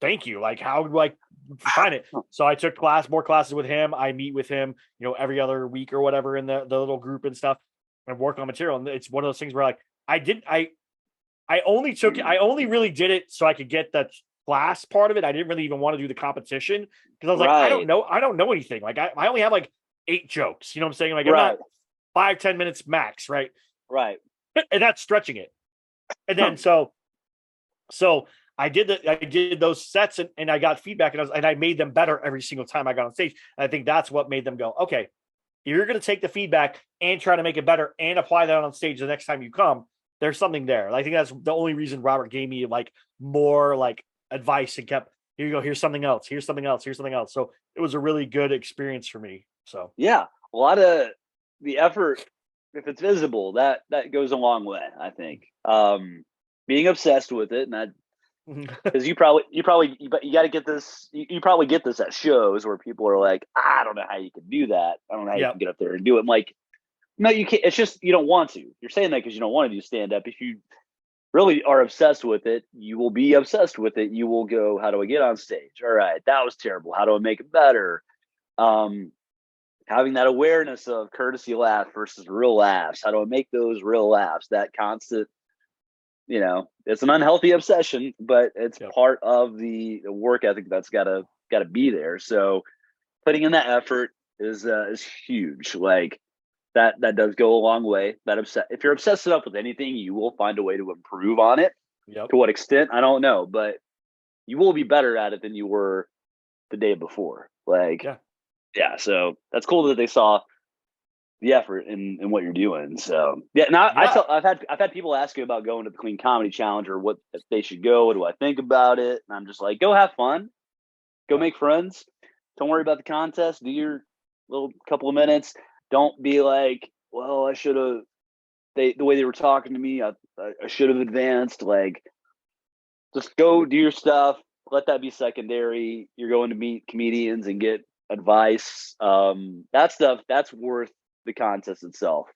thank you. Like, how do I find it? So I took more classes with him. I meet with him, every other week or whatever in the little group and stuff, and work on material. And it's one of those things where like, I only really did it so I could get the class part of it. I didn't really even want to do the competition because I was like, I don't know anything. Like I only have like 8 jokes. You know what I'm saying? Like I'm not 5-10 minutes max. Right. And that's stretching it. And then, so I did those sets and I got feedback and I made them better every single time I got on stage. And I think that's what made them go, okay, if you're going to take the feedback and try to make it better and apply that on stage the next time you come, there's something there. I think that's the only reason Robert gave me like more like advice and kept, here you go, here's something else. Here's something else. Here's something else. So it was a really good experience for me. So yeah, a lot of the effort, if it's visible, that goes a long way, I think. Being obsessed with it, and that, because you got to get this. You probably get this at shows where people are like, I don't know how you can do that. I don't know how you can get up there and do it. I'm like, no, you can't. It's just you don't want to. You're saying that because you don't want to do stand up. If you really are obsessed with it, you will be obsessed with it. You will go, how do I get on stage? All right, that was terrible. How do I make it better? Having that awareness of courtesy laughs versus real laughs. How do I make those real laughs? That constant. It's an unhealthy obsession, but it's part of the work ethic that's gotta be there. So putting in that effort is huge. Like that does go a long way. If you're obsessed enough with anything, you will find a way to improve on it. To what extent, I don't know, but you will be better at it than you were the day before. Like, so that's cool that they saw the effort in what you're doing. So I've had people ask me about going to the Clean Comedy Challenge or what if they should go. What do I think about it? And I'm just like, go have fun, go make friends. Don't worry about the contest. Do your little couple of minutes. Don't be like, well, I should have. The way they were talking to me, I should have advanced. Like, just go do your stuff. Let that be secondary. You're going to meet comedians and get advice. That stuff that's worth the contest itself.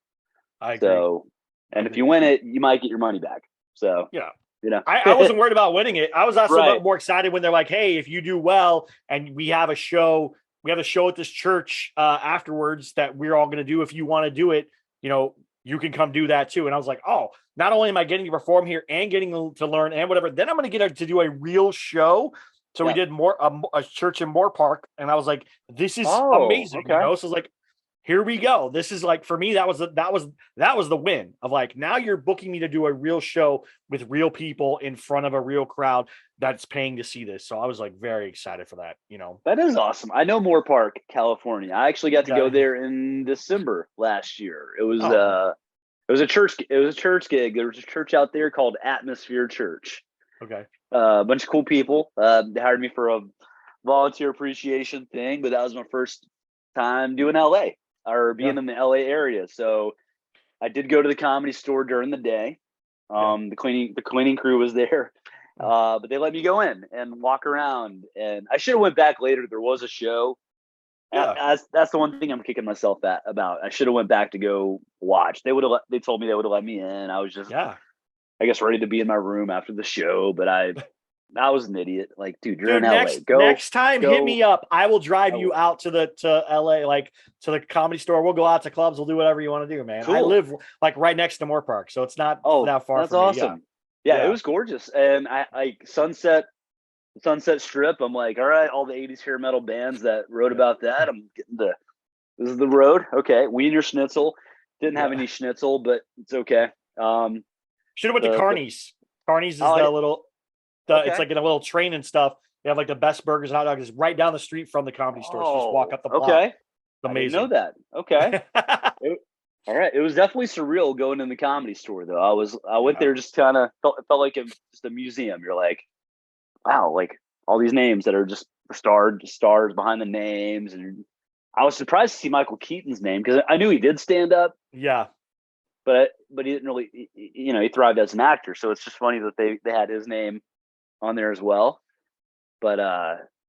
I agree. So, and if you win it, you might get your money back. So I wasn't worried about winning it. I was also more excited when they're like, hey, if you do well and we have a show at this church afterwards that we're all going to do. If you want to do it, you can come do that too. And I was like, oh, not only am I getting to perform here and getting to learn and whatever, then I'm going to get to do a real show. So we did a church in Moore Park, and I was like, this is amazing. Okay. So it's like, here we go. This is like, for me, that was the win of like, now you're booking me to do a real show with real people in front of a real crowd that's paying to see this. So I was like very excited for that, That is awesome. I know Moore Park, California. I actually got to go there in December last year. It was a church gig. There was a church out there called Atmosphere Church. Okay. A bunch of cool people. They hired me for a volunteer appreciation thing, but that was my first time doing LA or being in the LA area. So I did go to the Comedy Store during the day. The cleaning crew was there, but they let me go in and walk around. And I should have went back later. There was a show. That's the one thing I'm kicking myself about. I should have went back to go watch. They told me they would have let me in. I was just, I guess, ready to be in my room after the show, but I was an idiot. Like, dude, you're in LA. Next time, hit me up. I will drive you out to LA, like to the Comedy Store. We'll go out to clubs. We'll do whatever you want to do, man. Cool. I live like right next to Moore Park, so it's not that far. That's from awesome. Yeah, it was gorgeous, and I like Sunset Strip. I'm like, all right, all the '80s hair metal bands that wrote about that. I'm getting this is the road. Okay, Wiener Schnitzel. Didn't have any schnitzel, but it's okay. Should have went to Carney's. Carney's is it's like in a little train and stuff. They have like the best burgers and hot dogs right down the street from the Comedy Store. So just walk up the block. Okay. Amazing. I didn't know that. Okay. All right. It was definitely surreal going in the Comedy Store though. I went there just kind of felt like just a museum. You're like, wow, like all these names that are just stars behind the names. And I was surprised to see Michael Keaton's name because I knew he did stand up. Yeah. But he didn't really, he thrived as an actor. So it's just funny that they had his name on there as well. But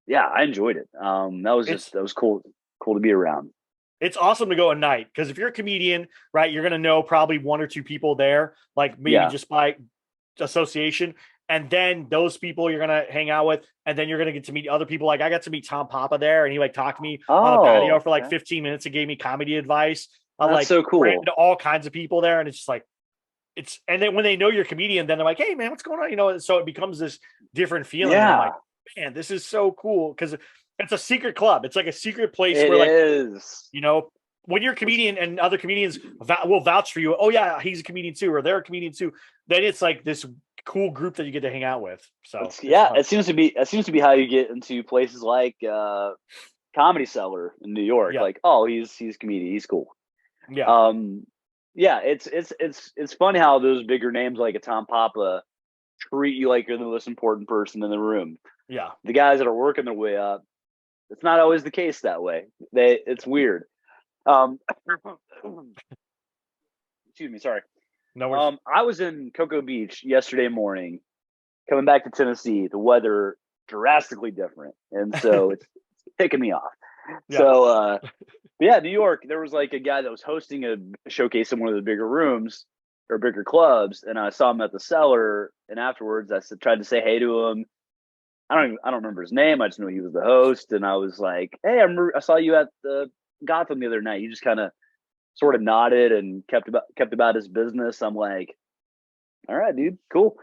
yeah, I enjoyed it. That was cool to be around. It's awesome to go at night because if you're a comedian, right, you're gonna know probably one or two people there, like maybe just by association. And then those people you're gonna hang out with, and then you're gonna get to meet other people. Like I got to meet Tom Papa there, and he like talked to me on the patio for like 15 minutes and gave me comedy advice. That's like so cool. Ran into all kinds of people there, and it's just like and then when they know you're a comedian, then they're like, "Hey, man, what's going on?" So it becomes this different feeling. Yeah. I'm like, man, this is so cool because it's a secret club. It's like a secret place where, like, when you're a comedian and other comedians will vouch for you. Oh yeah, he's a comedian too, or they're a comedian too. Then it's like this cool group that you get to hang out with. So it seems to be how you get into places like Comedy Cellar in New York. Like, oh, he's a comedian, he's cool. Yeah. It's funny how those bigger names like a Tom Papa treat you like you're the most important person in the room. Yeah. The guys that are working their way up, it's not always the case that way. It's weird. Excuse me, sorry. No worries. I was in Cocoa Beach yesterday morning, coming back to Tennessee. The weather drastically different, and so it's picking me off. Yeah. So, New York. There was like a guy that was hosting a showcase in one of the bigger rooms or bigger clubs, and I saw him at the Cellar. And afterwards, I tried to say hey to him. I don't remember his name. I just know he was the host, and I was like, "Hey, I saw you at the Gotham the other night." He just kind of sort of nodded and kept about his business. I'm like, all right, dude, cool.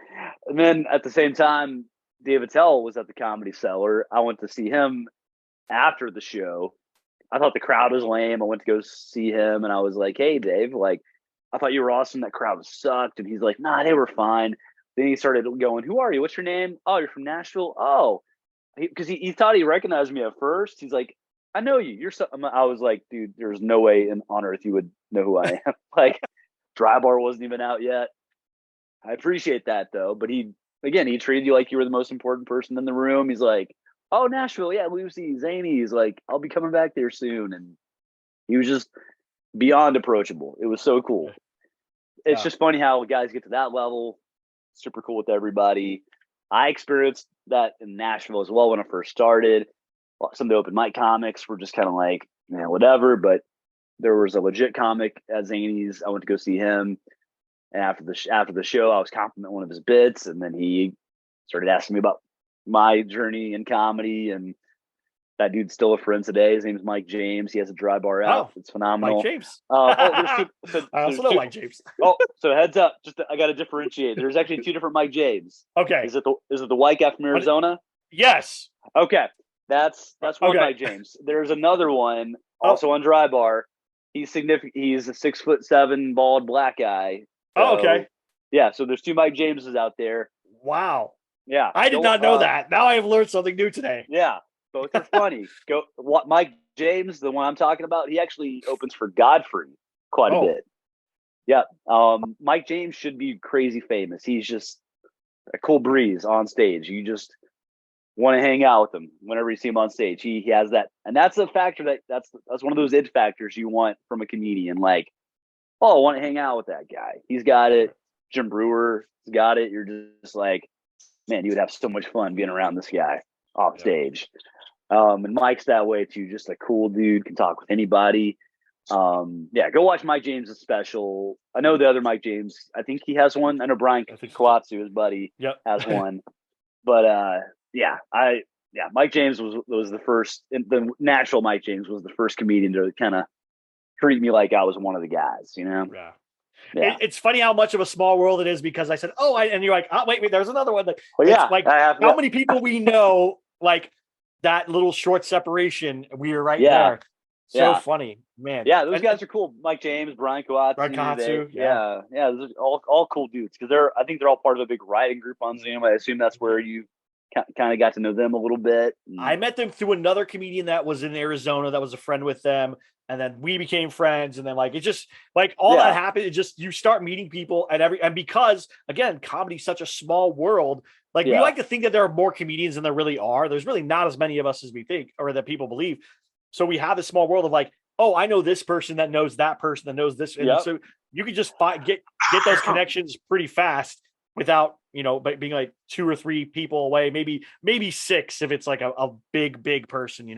And then at the same time, Dave Attell was at the Comedy Cellar. I went to see him after the show. I thought the crowd was lame. I went to go see him, and I was like, hey, Dave, like, I thought you were awesome. That crowd sucked. And he's like, nah, they were fine. Then he started going, who are you? What's your name? Oh, you're from Nashville? Oh, because he thought he recognized me at first. He's like, I know you. I was like, dude, there's no way on earth you would know who I am. Like, DryBar wasn't even out yet. I appreciate that though. But he treated you like you were the most important person in the room. He's like, oh, Nashville, yeah, Lucy, Zany. He's like, I'll be coming back there soon. And he was just beyond approachable. It was so cool. It's just funny how guys get to that level. Super cool with everybody. I experienced that in Nashville as well when I first started. Some of the open mic comics were just kind of like, man, whatever. But there was a legit comic at Zany's. I went to go see him. And after the show, I was complimenting one of his bits. And then he started asking me about my journey in comedy. And that dude's still a friend today. His name's Mike James. He has a Dry Bar out. It's phenomenal. Mike James. I also know Mike James. So heads up. I got to differentiate. There's actually two different Mike James. Okay. Is it the white guy from Arizona? Yes. Okay. That's one Mike James. There's another one also on DryBar. He's significant. He's a 6'7" bald black guy. So, okay. Yeah. So there's two Mike Jameses out there. Wow. Yeah. I did not know that. Now I have learned something new today. Yeah. Both are funny. Mike James, the one I'm talking about, he actually opens for Godfrey quite a bit. Yeah. Mike James should be crazy famous. He's just a cool breeze on stage. You just want to hang out with him whenever you see him on stage. He has that, and that's a factor that's one of those it factors you want from a comedian. Like, oh, I want to hang out with that guy. He's got it. Jim Brewer's got it. You're just like, man, you would have so much fun being around this guy off stage. And Mike's that way too. Just a cool dude, can talk with anybody. Go watch Mike James' special. I know the other Mike James. I think he has one. I know Brian Kawatsu, his buddy, has one. But Mike James was the first. The natural Mike James was the first comedian to kind of treat me like I was one of the guys. You know. Yeah. It's funny how much of a small world it is because I said, and you're like, oh, wait, there's another one. How many people we know, like that little short separation, we were right there. So funny, man. Yeah, those guys are cool. Mike James, Brian Kawatsu. Those are all cool dudes because I think they're all part of a big writing group on Zoom. I assume that's where you kind of got to know them a little bit. I met them through another comedian that was in Arizona that was a friend with them. And then we became friends. And then like, it just like all that happened. It just, you start meeting people and because again, comedy's such a small world. Like we like to think that there are more comedians than there really are. There's really not as many of us as we think, or that people believe. So we have this small world of like, oh, I know this person that knows that person that knows this. And so you can just get those connections pretty fast without, being like 2 or 3 people away, maybe 6 if it's like a big person,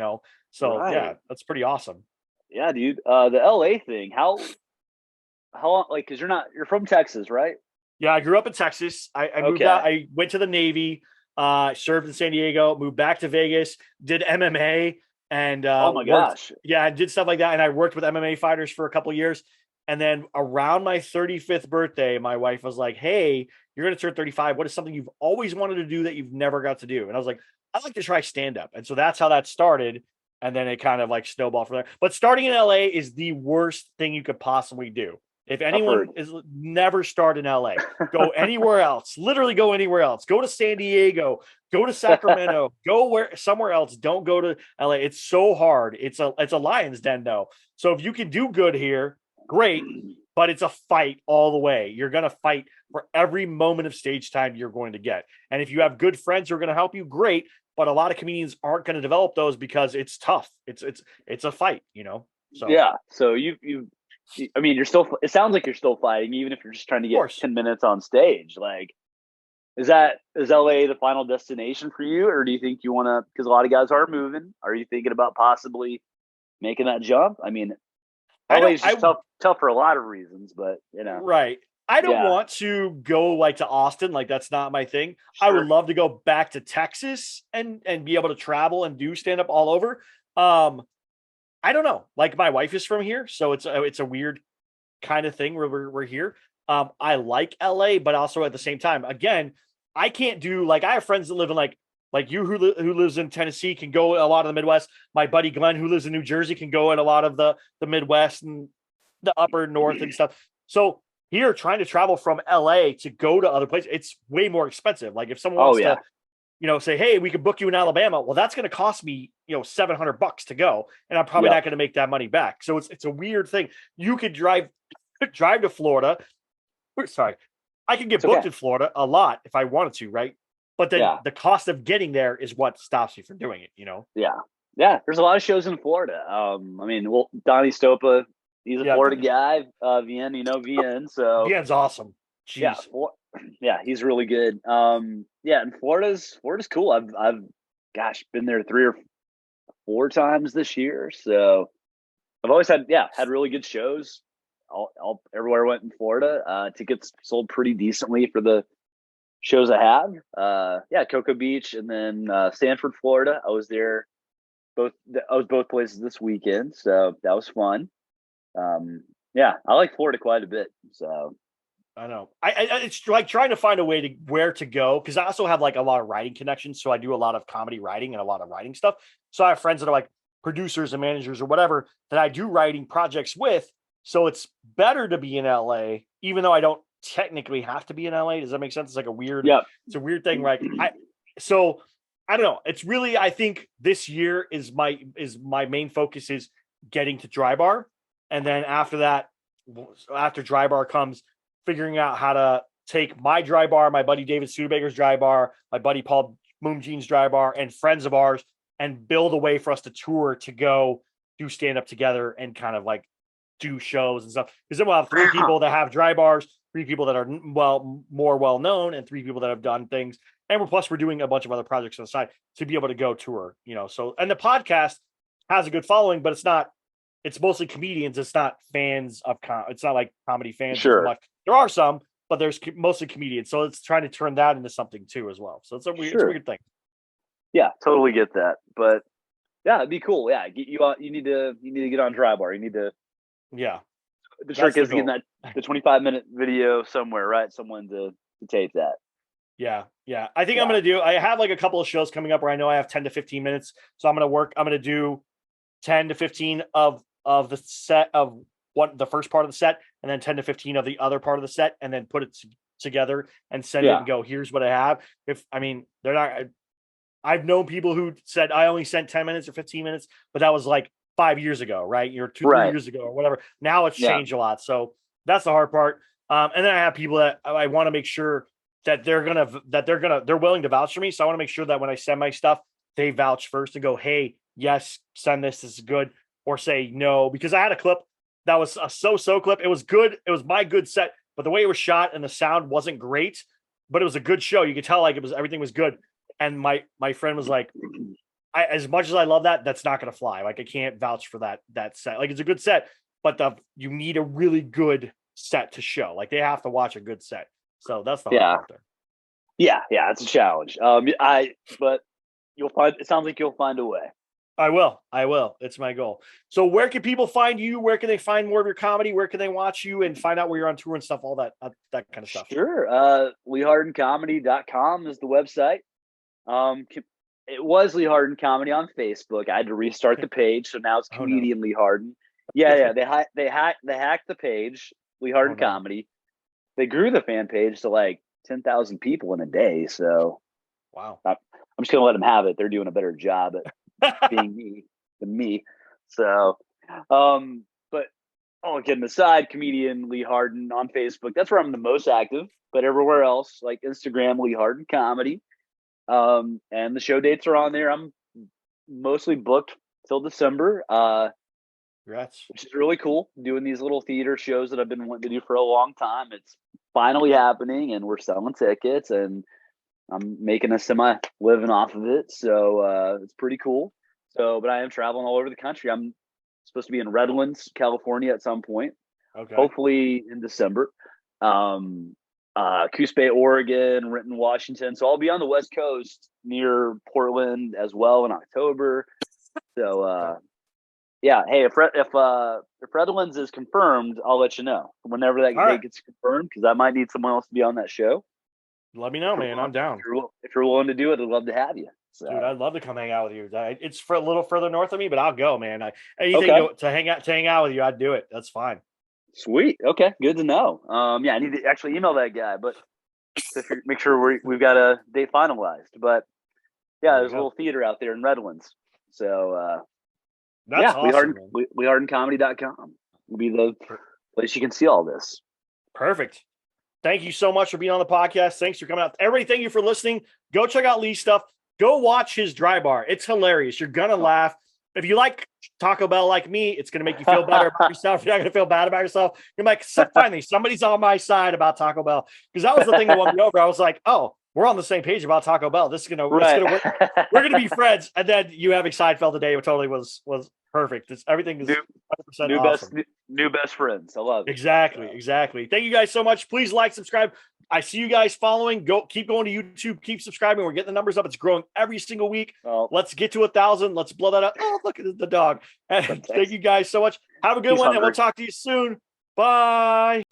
So that's pretty awesome. Yeah, dude. The LA thing, how long, like, cause you're from Texas, right? Yeah. I grew up in Texas. I moved out. I went to the Navy, served in San Diego, moved back to Vegas, did MMA and, oh my gosh. Yeah. I did stuff like that. And I worked with MMA fighters for a couple of years. And then around my 35th birthday, my wife was like, hey, you're going to turn 35. What is something you've always wanted to do that you've never got to do? And I was like, I'd like to try stand up. And so that's how that started. And then it kind of like snowballed from there. But starting in LA is the worst thing you could possibly do. If anyone never start in LA, go anywhere else, literally go anywhere else, go to San Diego, go to Sacramento, go somewhere else. Don't go to LA. It's so hard. It's a lion's den though. So if you can do good here, great, but it's a fight all the way. You're going to fight for every moment of stage time you're going to get. And if you have good friends who are going to help you, great. But a lot of comedians aren't going to develop those because it's tough. It's a fight, So So you're still. It sounds like you're still fighting, even if you're just trying to get 10 minutes on stage. Like, is LA the final destination for you, or do you think you want to? Because a lot of guys are moving. Are you thinking about possibly making that jump? I mean, LA is just tough for a lot of reasons, but right. I don't want to go like to Austin. Like that's not my thing. Sure. I would love to go back to Texas and be able to travel and do stand up all over. I don't know. Like my wife is from here, so it's a weird kind of thing where we're here. I like LA, but also at the same time, again, I can't do like I have friends that live in like you who lives in Tennessee can go a lot of the Midwest. My buddy Glenn who lives in New Jersey can go in a lot of the Midwest and the upper north and stuff. So here, trying to travel from LA to go to other places, it's way more expensive. Like if someone wants to, say, hey, we could book you in Alabama. Well, that's going to cost me, $700 to go. And I'm probably not going to make that money back. So it's a weird thing. You could drive to Florida. Sorry. I could get booked in Florida a lot if I wanted to. Right. But then the cost of getting there is what stops you from doing it, Yeah. Yeah. There's a lot of shows in Florida. Donnie Stopa, he's a Florida guy. Vien, Vien. So Vien's awesome. Jeez. Yeah, he's really good. And Florida's cool. I've been there 3 or 4 times this year. So I've always had really good shows. Everywhere I went in Florida. Tickets sold pretty decently for the shows I have. Cocoa Beach and then Sanford, Florida. I was there both places this weekend, so that was fun. I like Florida quite a bit. So I know. It's like trying to find a way to where to go because I also have like a lot of writing connections. So I do a lot of comedy writing and a lot of writing stuff. So I have friends that are like producers and managers or whatever that I do writing projects with. So it's better to be in LA, even though I don't technically have to be in LA. Does that make sense? It's like it's a weird thing. Like I don't know. It's really, I think this year is my main focus is getting to DryBar. And then after that, after DryBar comes, figuring out how to take my dry bar, my buddy David Studebaker's dry bar, my buddy Paul Moonjean's dry bar, and friends of ours, and build a way for us to tour, to go do stand up together and kind of like do shows and stuff. Because then we'll have 3 people that have dry bars, 3 people that are more well known, and 3 people that have done things. And we're doing a bunch of other projects on the side to be able to go tour, So, and the podcast has a good following, but it's mostly comedians. It's not fans of it's not like comedy fans. Sure. As much. There are some, but there's mostly comedians. So it's trying to turn that into something too as well. So it's a weird thing. Yeah, totally get that. But yeah, it'd be cool. Yeah, get you on. You need to get on DryBar. You need to. Yeah. The trick is getting the 25-minute video somewhere, right? Someone to tape that. Yeah. I think I'm going to do, I have like a couple of shows coming up where I know I have 10 to 15 minutes. So I'm going to do 10 to 15 of the set of the first part of the set, and then 10 to 15 of the other part of the set, and then put it together and send it and go, here's what I have. I've known people who said I only sent 10 minutes or 15 minutes, but that was like 5 years ago, right? 3 years ago or whatever. Now it's changed a lot. So that's the hard part. And then I have people that I want to make sure that they're willing to vouch for me. So I want to make sure that when I send my stuff, they vouch first and go, hey, yes, send this. This is good. Or say no, because I had a clip that was a so-so clip. It was good. It was my good set, but the way it was shot and the sound wasn't great, but it was a good show. You could tell like everything was good. And my friend was like, as much as I love that, that's not going to fly. Like I can't vouch for that set. Like it's a good set, but you need a really good set to show. Like they have to watch a good set. So that's the hard part there. Yeah, it's a challenge. But you'll find. It sounds like you'll find a way. I will. It's my goal. So where can people find you? Where can they find more of your comedy? Where can they watch you and find out where you're on tour and stuff? All that kind of stuff. Sure. LeeHardinComedy.com is the website. It was Lee Hardin Comedy on Facebook. I had to restart the page, so now it's Comedian Lee Hardin. Yeah. They hacked the page, Lee Hardin Comedy. They grew the fan page to like 10,000 people in a day. So, wow. I'm just gonna let them have it. They're doing a better job at being me than me. So, but kidding aside, Comedian Lee Hardin on Facebook. That's where I'm the most active. But everywhere else, like Instagram, Lee Hardin Comedy. And the show dates are on there. I'm mostly booked till December. Congrats. Which is really cool. Doing these little theater shows that I've been wanting to do for a long time. It's finally happening, and we're selling tickets, and I'm making a semi living off of it. So it's pretty cool. So, but I am traveling all over the country. I'm supposed to be in Redlands, California at some point. Okay. Hopefully in December. Coos Bay, Oregon, Renton, Washington. So I'll be on the West Coast near Portland as well in October. So hey, if Redlands is confirmed, I'll let you know whenever that date gets confirmed, because I might need someone else to be on that show. Let me know, man. I'm down. If you're willing to do it, I'd love to have you. So. Dude, I'd love to come hang out with you. It's for a little further north of me, but I'll go, man. Anything to hang out with you, I'd do it. That's fine. Sweet. Okay. Good to know. I need to actually email that guy, but to make sure we've got a date finalized. But yeah, there's a little theater out there in Redlands. So that's awesome. LeeHardinComedy.com will be the place you can see all this. Perfect. Thank you so much for being on the podcast. Thanks for coming out. Everybody, thank you for listening. Go check out Lee's stuff. Go watch his dry bar. It's hilarious. You're going to laugh. If you like Taco Bell like me, it's going to make you feel better about yourself. You're not going to feel bad about yourself. You're like, finally, somebody's on my side about Taco Bell. Because that was the thing that won me over. I was like, oh, we're on the same page about Taco Bell. This is going to work. We're going to be friends. And then you having Seinfeld today totally was perfect. Everything is 100% awesome. New best friends. I love it. Exactly. Thank you guys so much. Please like, subscribe. I see you guys following. Keep going to YouTube. Keep subscribing. We're getting the numbers up. It's growing every single week. Let's get to 1,000. Let's blow that up. Oh, look at the dog. And thank you guys so much. Have a good one, and we'll talk to you soon. Bye.